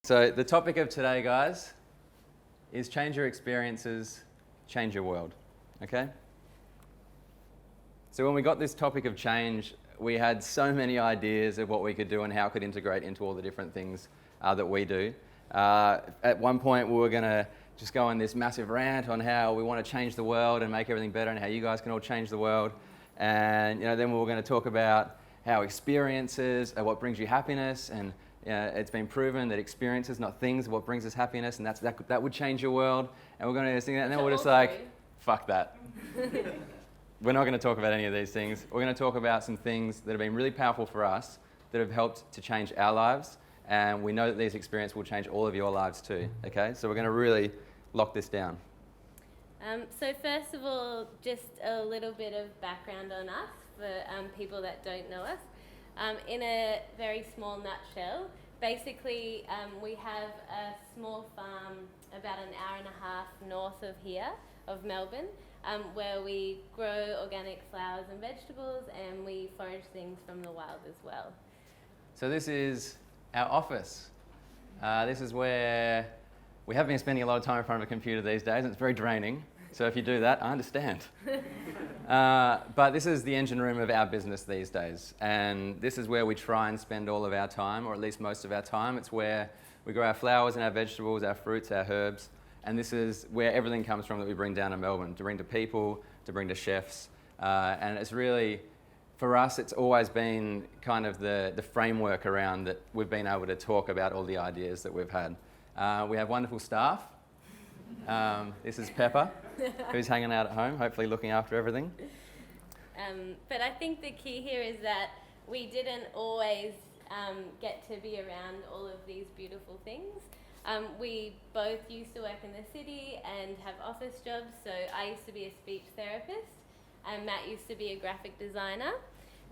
So the topic of today, guys, is change your experiences, change your world, okay? So when we got this topic of change, we had so many ideas of what we could do and how it could integrate into all the different things that we do. At one point, we were going to just go on this massive rant on how we want to change the world and make everything better and how you guys can all change the world. And then we were going to talk about how experiences are what brings you happiness, and it's been proven that experiences, not things, are what brings us happiness, and that would change your world. And we're going to sing that, and then we're just like, fuck that. We're not going to talk about any of these things. We're going to talk about some things that have been really powerful for us, that have helped to change our lives, and we know that these experiences will change all of your lives too, okay? So we're going to really lock this down. So first of all, just a little bit of background on us for people that don't know us. In a very small nutshell, basically we have a small farm about an hour and a half north of here, of Melbourne, where we grow organic flowers and vegetables, and we forage things from the wild as well. So this is our office. This is where we have been spending a lot of time in front of a computer these days, and it's very draining. So if you do that, I understand. But this is the engine room of our business these days. And this is where we try and spend all of our time, or at least most of our time. It's where we grow our flowers and our vegetables, our fruits, our herbs. And this is where everything comes from that we bring down to Melbourne, to bring to people, to bring to chefs. And it's really, for us, it's always been kind of the framework around that we've been able to talk about all the ideas that we've had. We have wonderful staff. This is Pepper, who's hanging out at home, hopefully looking after everything. But I think the key here is that we didn't always get to be around all of these beautiful things. We both used to work in the city and have office jobs. So I used to be a speech therapist, and Matt used to be a graphic designer.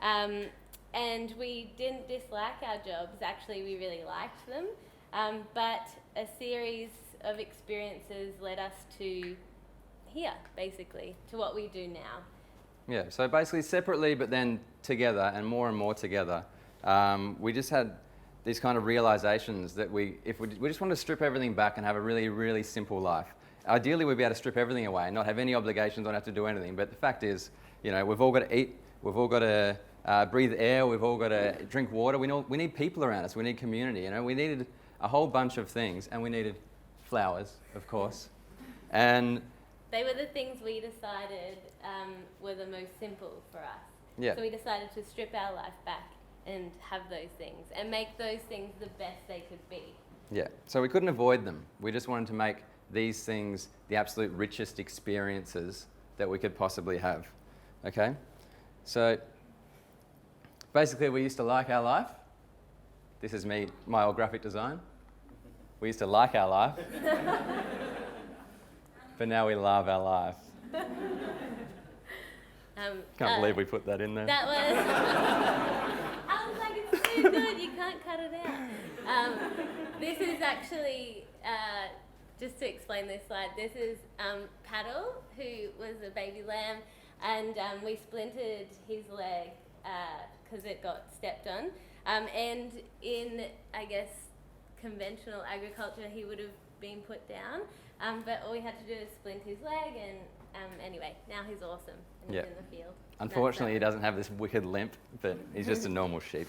And we didn't dislike our jobs. Actually, we really liked them. But a series of experiences led us to here, basically, to what we do now. Yeah, so basically separately, but then together, and more together, we just had these kind of realizations that we just want to strip everything back and have a really, really simple life. Ideally, we'd be able to strip everything away and not have any obligations, don't have to do anything. But the fact is, we've all got to eat, we've all got to breathe air, we've all got to drink water. We need people around us, we need community. We needed a whole bunch of things, and we needed flowers, of course. And they were the things we decided were the most simple for us. Yeah. So we decided to strip our life back and have those things and make those things the best they could be. Yeah, so we couldn't avoid them. We just wanted to make these things the absolute richest experiences that we could possibly have. Okay? So basically, we used to like our life. This is me, my old graphic design. We used to like our life, but now we love our life. Can't believe we put that in there. That was... I was like, it's so good, you can't cut it out. This is actually, just to explain this slide, this is Paddle, who was a baby lamb, and we splintered his leg because it got stepped on. And in, I guess, conventional agriculture, he would have been put down, but all we had to do is splint his leg, and anyway, now he's awesome and he's in the field. Unfortunately, he doesn't have this wicked limp, but he's just a normal sheep.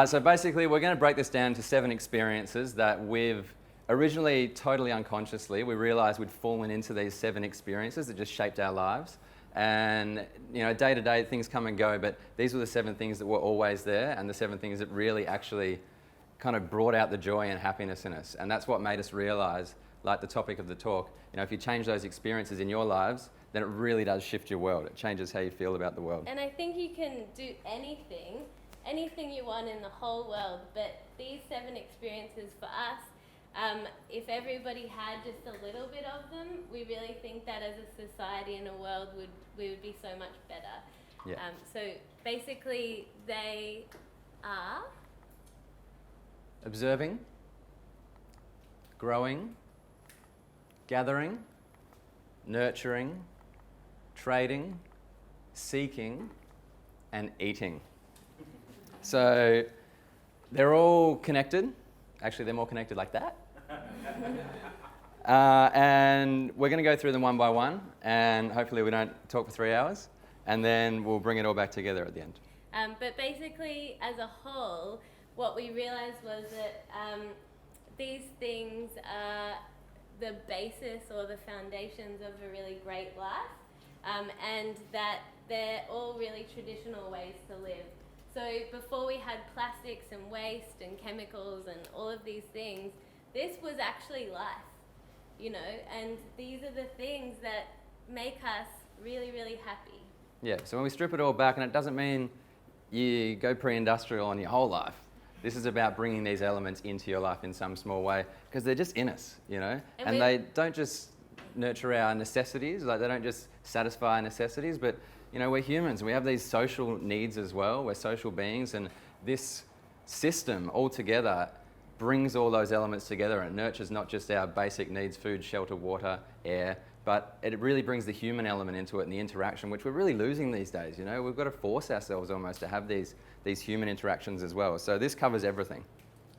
So basically, we're going to break this down to 7 experiences that we've originally, totally unconsciously, we realized we'd fallen into these 7 experiences that just shaped our lives. And day to day things come and go, but these were the 7 things that were always there, and the 7 things that really actually kind of brought out the joy and happiness in us. And that's what made us realize, like the topic of the talk, if you change those experiences in your lives, then it really does shift your world. It changes how you feel about the world. And I think you can do anything you want in the whole world, but these 7 experiences for us, if everybody had just a little bit of them, we really think that as a society and a world, we would be so much better. Yeah. So basically, they are... observing, growing, gathering, nurturing, trading, seeking, and eating. So They're all connected. Actually, they're more connected like that. And we're going to go through them one by one, and hopefully we don't talk for 3 hours, and then we'll bring it all back together at the end. But basically, as a whole, what we realized was that these things are the basis or the foundations of a really great life, and that they're all really traditional ways to live. So before we had plastics and waste and chemicals and all of these things, this was actually life, you know, and these are the things that make us really, really happy. Yeah, so when we strip it all back, and it doesn't mean you go pre-industrial on your whole life. This is about bringing these elements into your life in some small way, because they're just in us, you know, and they don't just nurture our necessities, like they don't just satisfy our necessities, but you know, we're humans, we have these social needs as well, we're social beings, and this system altogether brings all those elements together and nurtures not just our basic needs, food, shelter, water, air, but it really brings the human element into it and the interaction, which we're really losing these days, you know. We've got to force ourselves almost to have these human interactions as well. So this covers everything.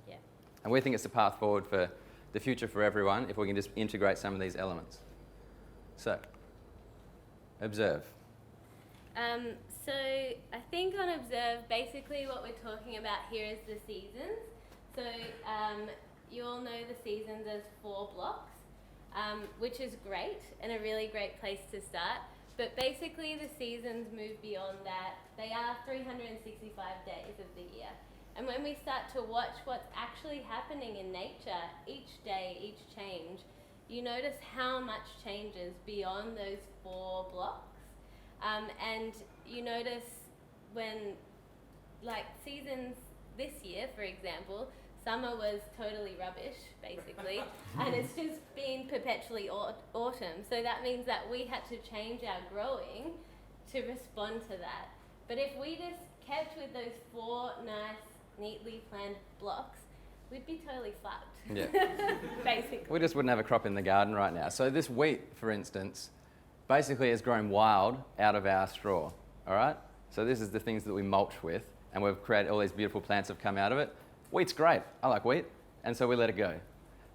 Yeah. And we think it's the path forward for the future for everyone if we can just integrate some of these elements. So, observe. So I think on observe, basically what we're talking about here is the seasons. So you all know the seasons as 4 blocks, which is great and a really great place to start. But basically the seasons move beyond that. They are 365 days of the year. And when we start to watch what's actually happening in nature, each day, each change, you notice how much changes beyond those 4 blocks. And you notice when, like, seasons this year, for example, summer was totally rubbish, basically, and it's just been perpetually autumn. So that means that we had to change our growing to respond to that. But if we just kept with those 4 nice, neatly planned blocks, we'd be totally fucked. Yeah. Basically. We just wouldn't have a crop in the garden right now. So this wheat, for instance, basically has grown wild out of our straw, all right? So this is the things that we mulch with, and we've created all these beautiful plants have come out of it. Wheat's great, I like wheat, and so we let it go.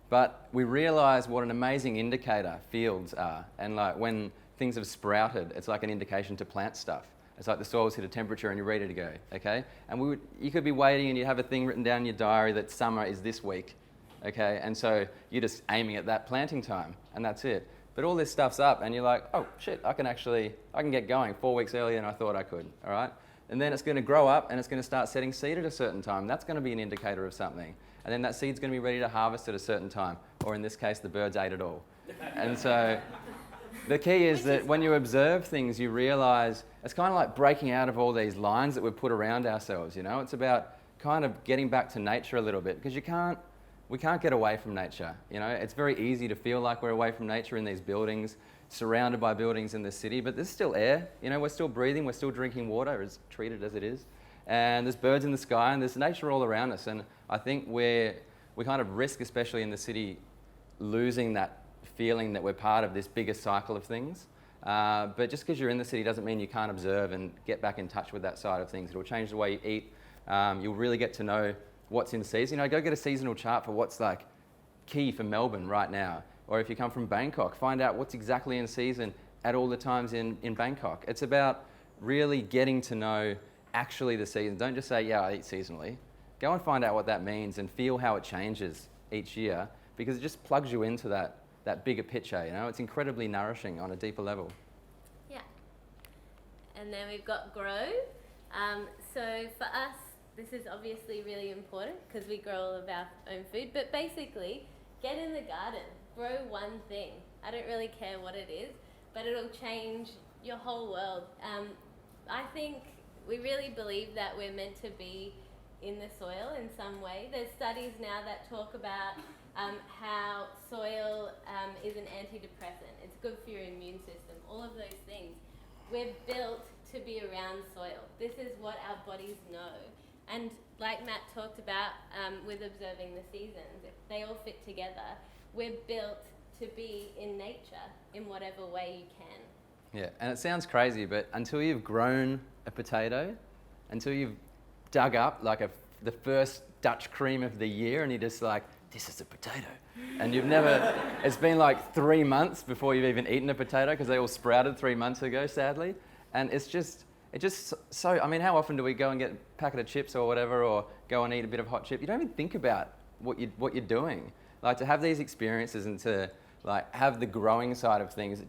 But we realise what an amazing indicator fields are, and like when things have sprouted, it's like an indication to plant stuff. It's like the soil's hit a temperature and you're ready to go, okay? And you could be waiting and you have a thing written down in your diary that summer is this week, okay? And so you're just aiming at that planting time, and that's it. But all this stuff's up and you're like, oh shit, I can get going 4 weeks earlier than I thought I could, all right? And then it's going to grow up and it's going to start setting seed at a certain time. That's going to be an indicator of something. And then that seed's going to be ready to harvest at a certain time. Or in this case, the birds ate it all. And so the key is that when you observe things, you realise it's kind of like breaking out of all these lines that we've put around ourselves, you know? It's about kind of getting back to nature a little bit, because we can't get away from nature, you know? It's very easy to feel like we're away from nature in these buildings, surrounded by buildings in the city, but there's still air, you know, we're still breathing, we're still drinking water, as treated as it is. And there's birds in the sky and there's nature all around us. And I think we kind of risk, especially in the city, losing that feeling that we're part of this bigger cycle of things. But just because you're in the city doesn't mean you can't observe and get back in touch with that side of things. It'll change the way you eat. You'll really get to know what's in season. You know, go get a seasonal chart for what's like key for Melbourne right now. Or if you come from Bangkok, find out what's exactly in season at all the times in Bangkok. It's about really getting to know actually the season. Don't just say, yeah, I eat seasonally. Go and find out what that means and feel how it changes each year, because it just plugs you into that bigger picture, you know? It's incredibly nourishing on a deeper level. Yeah. And then we've got grow. So for us, this is obviously really important because we grow all of our own food, but basically, get in the garden, grow one thing. I don't really care what it is, but it'll change your whole world. I think we really believe that we're meant to be in the soil in some way. There's studies now that talk about how soil is an antidepressant. It's good for your immune system, all of those things. We're built to be around soil. This is what our bodies know. And like Matt talked about with observing the seasons, they all fit together. We're built to be in nature in whatever way you can. Yeah, and it sounds crazy, but until you've grown a potato, until you've dug up like a the first Dutch cream of the year, and you're just like, this is a potato. And you've never, it's been like 3 months before you've even eaten a potato because they all sprouted 3 months ago, sadly. And it's just so, I mean, how often do we go and get a packet of chips or whatever, or go and eat a bit of hot chip? You don't even think about what you're doing. Like, to have these experiences and to like have the growing side of things,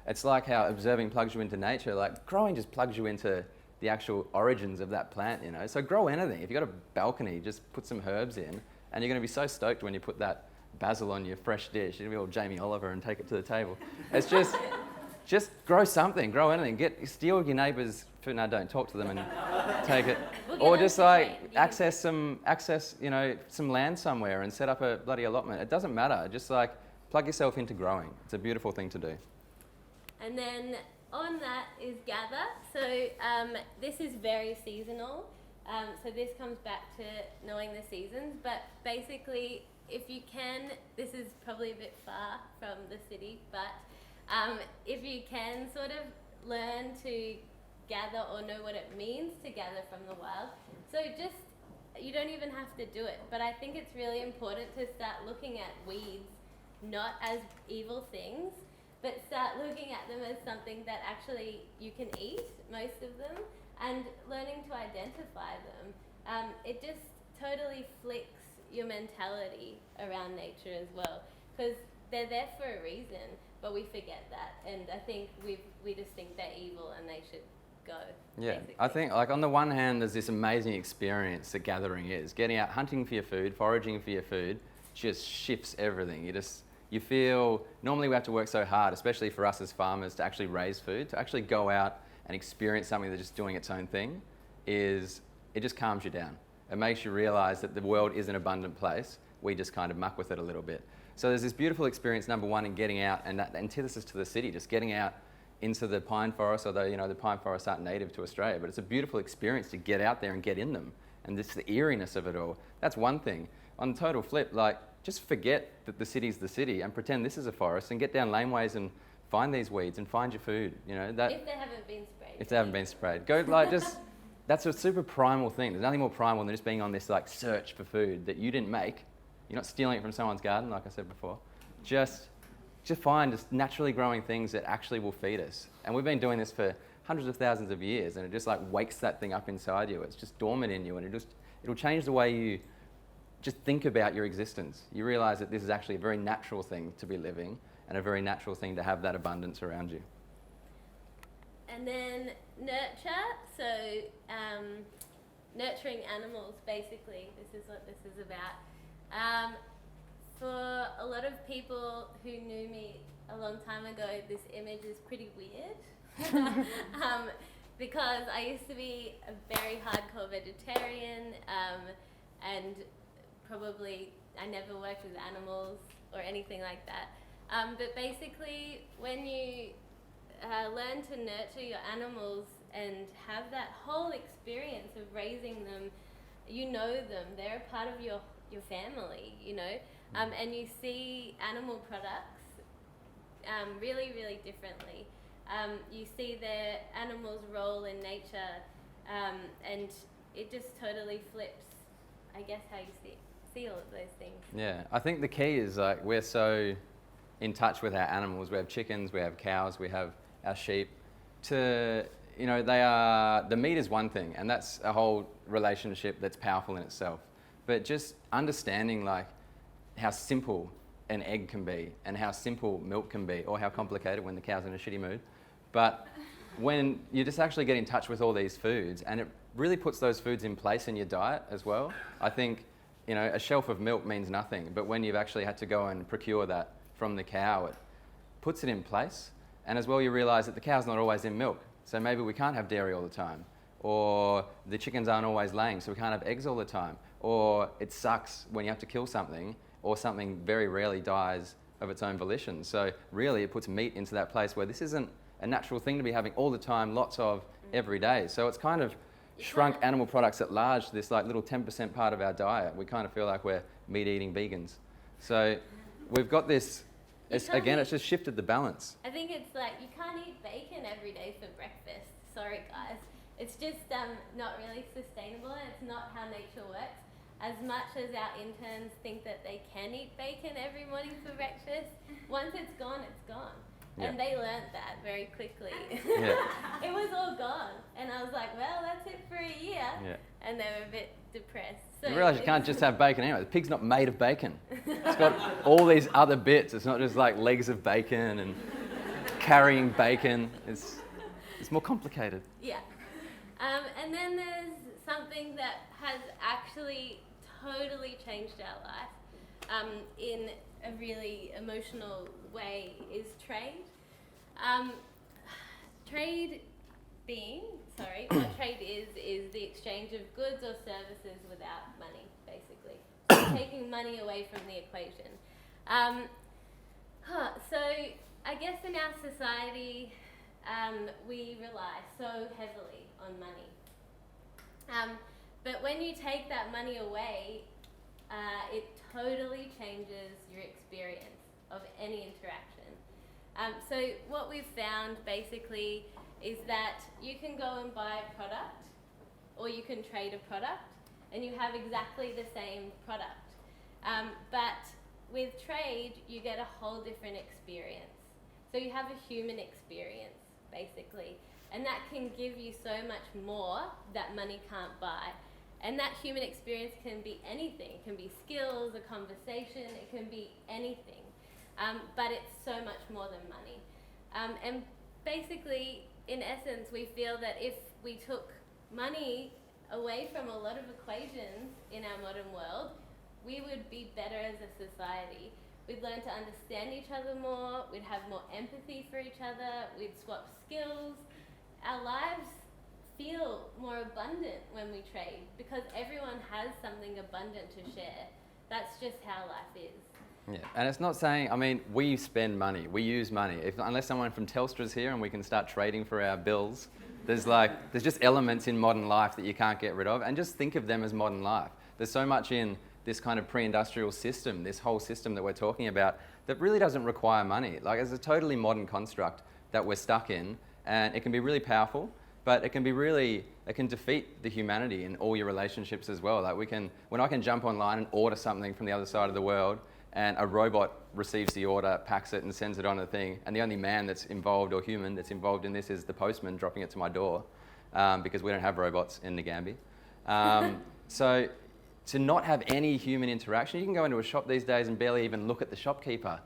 it's like how observing plugs you into nature. Like, growing just plugs you into the actual origins of that plant, you know. So grow anything. If you've got a balcony, just put some herbs in, and you're going to be so stoked when you put that basil on your fresh dish. You're going to be all Jamie Oliver and take it to the table. It's just grow something, grow anything. Steal your neighbour's food. No, don't talk to them and take it. Or just like access some land somewhere and set up a bloody allotment. It doesn't matter. Just like plug yourself into growing. It's a beautiful thing to do. And then on that is gather. So this is very seasonal. So this comes back to knowing the seasons. But basically, if you can, this is probably a bit far from the city, but if you can sort of learn to gather or know what it means to gather from the wild. So you don't even have to do it, but I think it's really important to start looking at weeds not as evil things, but start looking at them as something that actually you can eat, most of them, and learning to identify them. It just totally flicks your mentality around nature as well, because they're there for a reason, but we forget that, and I think we just think they're evil and they should go. Yeah, basically. I think, like, on the one hand, there's this amazing experience that gathering is. Getting out hunting for your food, foraging for your food, just shifts everything. You feel, normally we have to work so hard, especially for us as farmers, to actually raise food. To actually go out and experience something that's just doing its own thing, it just calms you down. It makes you realise that the world is an abundant place. We just kind of muck with it a little bit. So there's this beautiful experience, number one, in getting out, and that antithesis to the city, just getting out into the pine forest, although, you know, the pine forests aren't native to Australia, but it's a beautiful experience to get out there and get in them. And just the eeriness of it all. That's one thing. On the total flip, like, just forget that the city's the city and pretend this is a forest and get down laneways and find these weeds and find your food, you know. That, if they haven't been sprayed. If they haven't been sprayed. Go, like, just, that's a super primal thing. There's nothing more primal than just being on this, like, search for food that you didn't make. You're not stealing it from someone's garden, like I said before. Just find just naturally growing things that actually will feed us. And we've been doing this for hundreds of thousands of years, and it just like wakes that thing up inside you. It's just dormant in you, and it'll change the way you just think about your existence. You realise that this is actually a very natural thing to be living, and a very natural thing to have that abundance around you. And then nurture, so nurturing animals, basically, this is what this is about. For a lot of people who knew me a long time ago, this image is pretty weird. Because I used to be a very hardcore vegetarian, and probably I never worked with animals or anything like that. But basically, when you learn to nurture your animals and have that whole experience of raising them, you know them, they're a part of your family, you know, and you see animal products really, really differently. You see their animals' role in nature, and it just totally flips, I guess, how you see all of those things. Yeah, I think the key is, like, we're so in touch with our animals. We have chickens, we have cows, we have our sheep. You know, the meat is one thing, and that's a whole relationship that's powerful in itself. But just understanding, like, how simple an egg can be and how simple milk can be, or how complicated when the cow's in a shitty mood. But when you just actually get in touch with all these foods, and it really puts those foods in place in your diet as well. I think, you know, a shelf of milk means nothing, but when you've actually had to go and procure that from the cow, it puts it in place. And as well, you realise that the cow's not always in milk. So maybe we can't have dairy all the time. Or the chickens aren't always laying, so we can't have eggs all the time. Or it sucks when you have to kill something, or something very rarely dies of its own volition. So really, it puts meat into that place where this isn't a natural thing to be having all the time, lots of, every day. So it's kind of shrunk animal products at large to this, like, little 10% part of our diet. We kind of feel like we're meat-eating vegans. So we've got this, it's just shifted the balance. I think it's like, you can't eat bacon every day for breakfast. Sorry, guys. it's just not really sustainable, and it's not how nature works. As much as our interns think that they can eat bacon every morning for breakfast, once it's gone, it's gone. Yeah. And they learnt that very quickly. Yeah. It was all gone. And I was like, well, that's it for a year. Yeah. And they were a bit depressed. So You realise you can't just have bacon anyway. The pig's not made of bacon. It's got all these other bits. It's not just like legs of bacon and carrying bacon. It's more complicated. Yeah. And then there's something that has actually totally changed our life in a really emotional way is trade. What trade is the exchange of goods or services without money, basically. So taking money away from the equation. So I guess in our society, we rely so heavily on money. But when you take that money away, it totally changes your experience of any interaction. So what we've found basically is that you can go and buy a product, or you can trade a product, and you have exactly the same product. But with trade, you get a whole different experience. So you have a human experience, basically. And that can give you so much more that money can't buy. And that human experience can be anything. It can be skills, a conversation, it can be anything. But it's so much more than money. And basically, in essence, we feel that if we took money away from a lot of equations in our modern world, we would be better as a society. We'd learn to understand each other more, we'd have more empathy for each other, we'd swap skills. Our lives feel more abundant when we trade because everyone has something abundant to share. That's just how life is. Yeah, and it's not saying, I mean, we spend money, we use money. Unless someone from Telstra's here and we can start trading for our bills, there's just elements in modern life that you can't get rid of, and just think of them as modern life. There's so much in this kind of pre-industrial system, this whole system that we're talking about, that really doesn't require money. Like, it's a totally modern construct that we're stuck in, and it can be really powerful, but it can defeat the humanity in all your relationships as well. Like, when I can jump online and order something from the other side of the world, and a robot receives the order, packs it and sends it on a thing, and the only man that's involved, or human that's involved in this, is the postman dropping it to my door, because we don't have robots in Nagambie. So to not have any human interaction, you can go into a shop these days and barely even look at the shopkeeper,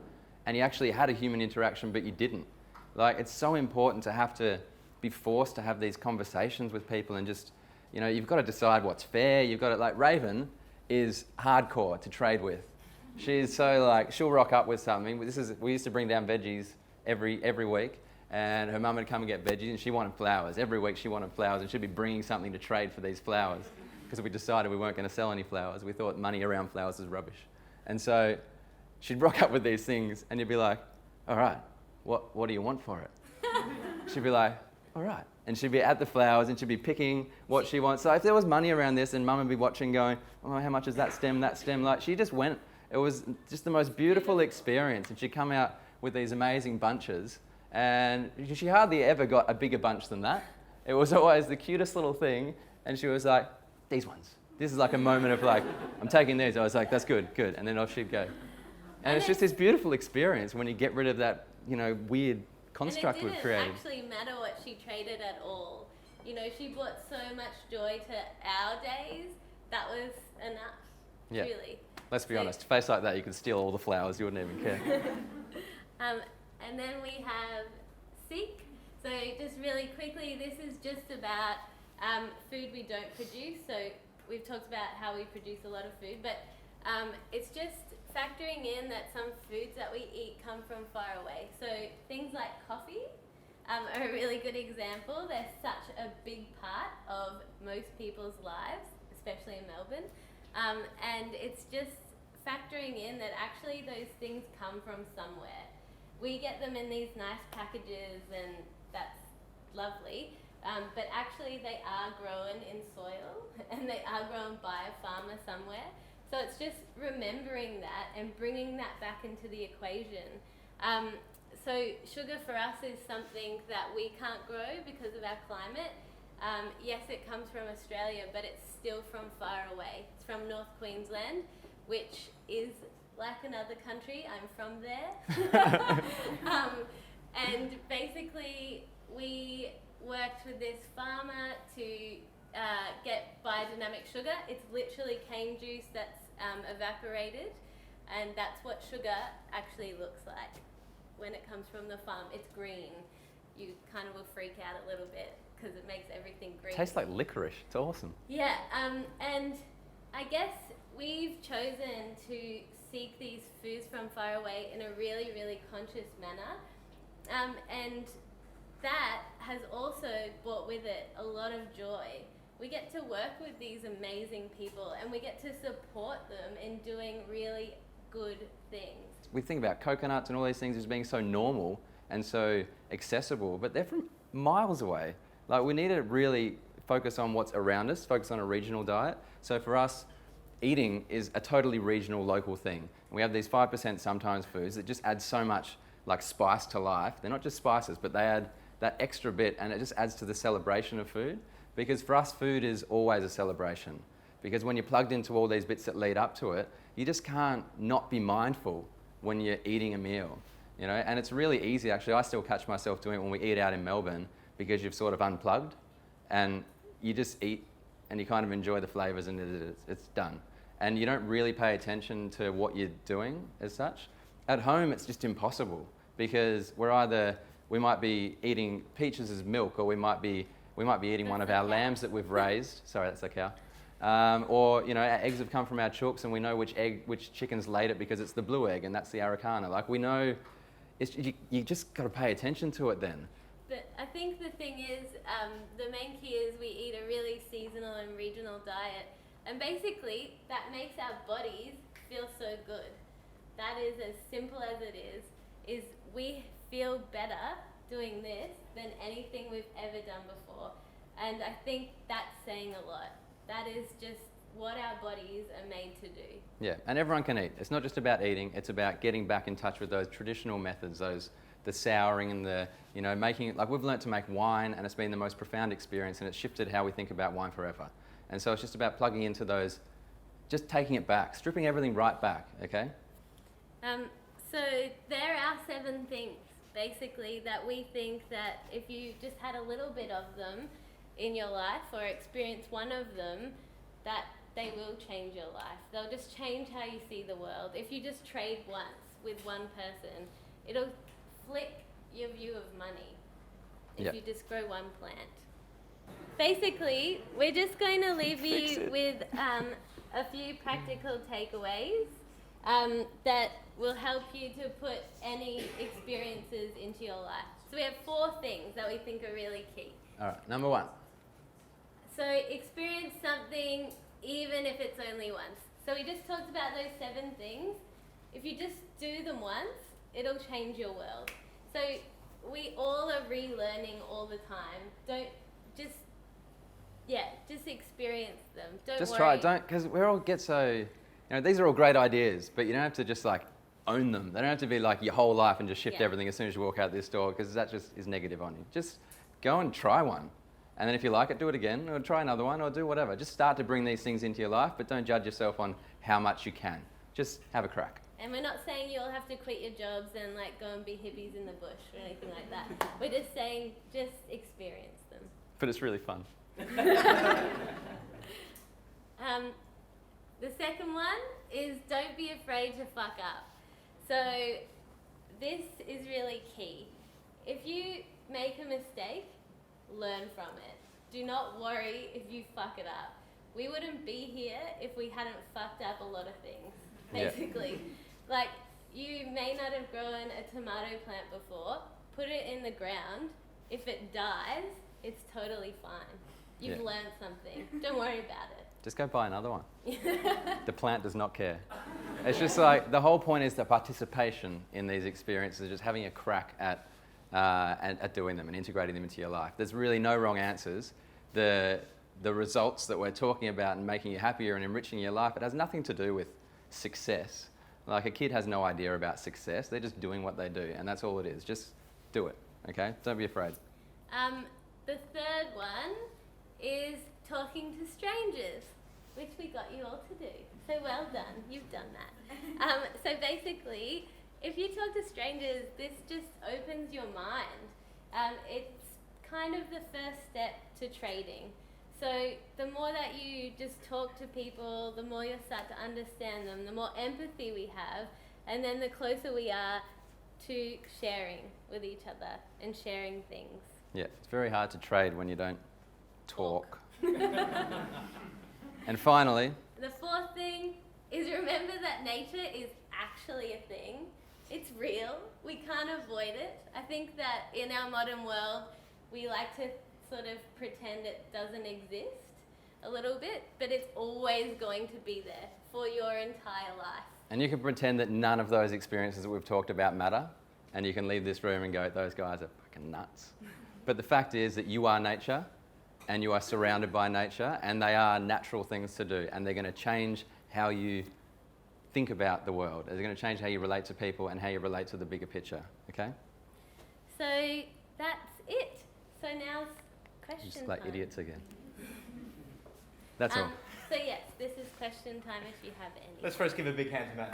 and you actually had a human interaction but you didn't. Like, it's so important to have to be forced to have these conversations with people, and just, you've got to decide what's fair. You've got to, like, Raven is hardcore to trade with. She's so she'll rock up with something. We used to bring down veggies every week, and her mum would come and get veggies, and she wanted flowers. Every week she wanted flowers, and she'd be bringing something to trade for these flowers, because we decided we weren't going to sell any flowers. We thought money around flowers is rubbish. And so she'd rock up with these things, and you'd be like, all right, what do you want for it? She'd be like, all right. And she'd be at the flowers, and she'd be picking what she wants. So if there was money around this, and mum would be watching going, oh, how much is that stem? Like, she just went. It was just the most beautiful experience, and she'd come out with these amazing bunches, and she hardly ever got a bigger bunch than that. It was always the cutest little thing, and she was like, these ones. This is like a moment of like, I'm taking these. I was like, that's good, and then off she'd go. And it's just this beautiful experience when you get rid of that, weird construct we've created. And it didn't actually matter what she traded at all. She brought so much joy to our days. That was enough, yeah. Truly. Let's be honest, a face like that, you could steal all the flowers, you wouldn't even care. And then we have Seek. So just really quickly, this is just about food we don't produce. So we've talked about how we produce a lot of food, but it's just factoring in that some foods that we eat come from far away. So things like coffee are a really good example. They're such a big part of most people's lives, especially in Melbourne. And it's just factoring in that actually those things come from somewhere. We get them in these nice packages, and that's lovely, but actually they are grown in soil, and they are grown by a farmer somewhere. So it's just remembering that and bringing that back into the equation. So sugar for us is something that we can't grow because of our climate. Yes, it comes from Australia, but it's still from far away. It's from North Queensland, which is like another country. I'm from there. And basically, we worked with this farmer to get biodynamic sugar. It's literally cane juice that's evaporated, and that's what sugar actually looks like when it comes from the farm. It's green. You kind of will freak out a little bit because it makes everything green. Tastes like licorice. It's awesome. Yeah, and I guess we've chosen to seek these foods from far away in a really, really conscious manner. And that has also brought with it a lot of joy. We get to work with these amazing people and we get to support them in doing really good things. We think about coconuts and all these things as being so normal and so accessible, but they're from miles away. Like, we need to really focus on what's around us, focus on a regional diet. So for us, eating is a totally regional, local thing. And we have these 5% sometimes foods that just add so much like spice to life. They're not just spices, but they add that extra bit, and it just adds to the celebration of food. Because for us, food is always a celebration. Because when you're plugged into all these bits that lead up to it, you just can't not be mindful when you're eating a meal, you know? And it's really easy, actually. I still catch myself doing it when we eat out in Melbourne, because you've sort of unplugged and you just eat and you kind of enjoy the flavours, and it's done. And you don't really pay attention to what you're doing as such. At home, it's just impossible, because we might be eating peaches as milk, or we might be eating one of our lambs that we've raised. Sorry, that's a cow. Or, you know, our eggs have come from our chooks, and we know which chicken's laid it because it's the blue egg and that's the Araucana. Like, we know, you just got to pay attention to it then. But I think the thing is, the main key is we eat a really seasonal and regional diet. And basically, that makes our bodies feel so good. That is as simple as it is we feel better doing this than anything we've ever done before. And I think that's saying a lot. That is just what our bodies are made to do. Yeah, and everyone can eat. It's not just about eating, it's about getting back in touch with those traditional methods, the souring and the, you know, making it, like, we've learnt to make wine, and it's been the most profound experience, and it's shifted how we think about wine forever. And so it's just about plugging into those, just taking it back, stripping everything right back, okay? So there are 7 things, basically, that we think that if you just had a little bit of them in your life, or experience one of them, that they will change your life. They'll just change how you see the world. If you just trade once with one person, it'll flick your view of money if you just grow one plant. Basically, we're just going to leave you with a few practical takeaways that will help you to put any experiences into your life. So we have 4 things that we think are really key. All right, number 1. So experience something even if it's only once. So we just talked about those 7 things. If you just do them once, it'll change your world. So we all are relearning all the time. Just experience them. Don't just worry. try, because we all get so, you know, these are all great ideas, but you don't have to just like own them. They don't have to be like your whole life and just shift everything as soon as you walk out this door, because that just is negative on you. Just go and try one. And then if you like it, do it again, or try another one, or do whatever. Just start to bring these things into your life, but don't judge yourself on how much you can. Just have a crack. And we're not saying you all have to quit your jobs and like go and be hippies in the bush or anything like that. We're just saying just experience them. But it's really fun. The second one is don't be afraid to fuck up. So this is really key. If you make a mistake, learn from it. Do not worry if you fuck it up. We wouldn't be here if we hadn't fucked up a lot of things, basically. Like, you may not have grown a tomato plant before. Put it in the ground. If it dies, it's totally fine. You've learned something. Don't worry about it. Just go buy another one. The plant does not care. It's just like, the whole point is the participation in these experiences, just having a crack at doing them and integrating them into your life. There's really no wrong answers. The results that we're talking about and making you happier and enriching your life, it has nothing to do with success. Like, a kid has no idea about success. They're just doing what they do, and that's all it is. Just do it, okay? Don't be afraid. The third one is talking to strangers, which we got you all to do. So well done, you've done that. So basically, if you talk to strangers, this just opens your mind. It's kind of the first step to trading. So the more that you just talk to people, the more you'll start to understand them, the more empathy we have, and then the closer we are to sharing with each other and sharing things. Yeah, it's very hard to trade when you don't talk. And finally, the fourth thing is remember that nature is actually a thing. It's real. We can't avoid it. I think that in our modern world, we like to sort of pretend it doesn't exist a little bit, but it's always going to be there for your entire life. and you can pretend that none of those experiences that we've talked about matter, and you can leave this room and go, those guys are fucking nuts. But the fact is that you are nature, and you are surrounded by nature, and they are natural things to do, and they're going to change how you think about the world. They're going to change how you relate to people and how you relate to the bigger picture, okay? So that's it. So now's question Just like time. idiots again. That's all. So yes, this is question time if you have any. Let's first give a big hand to Matt.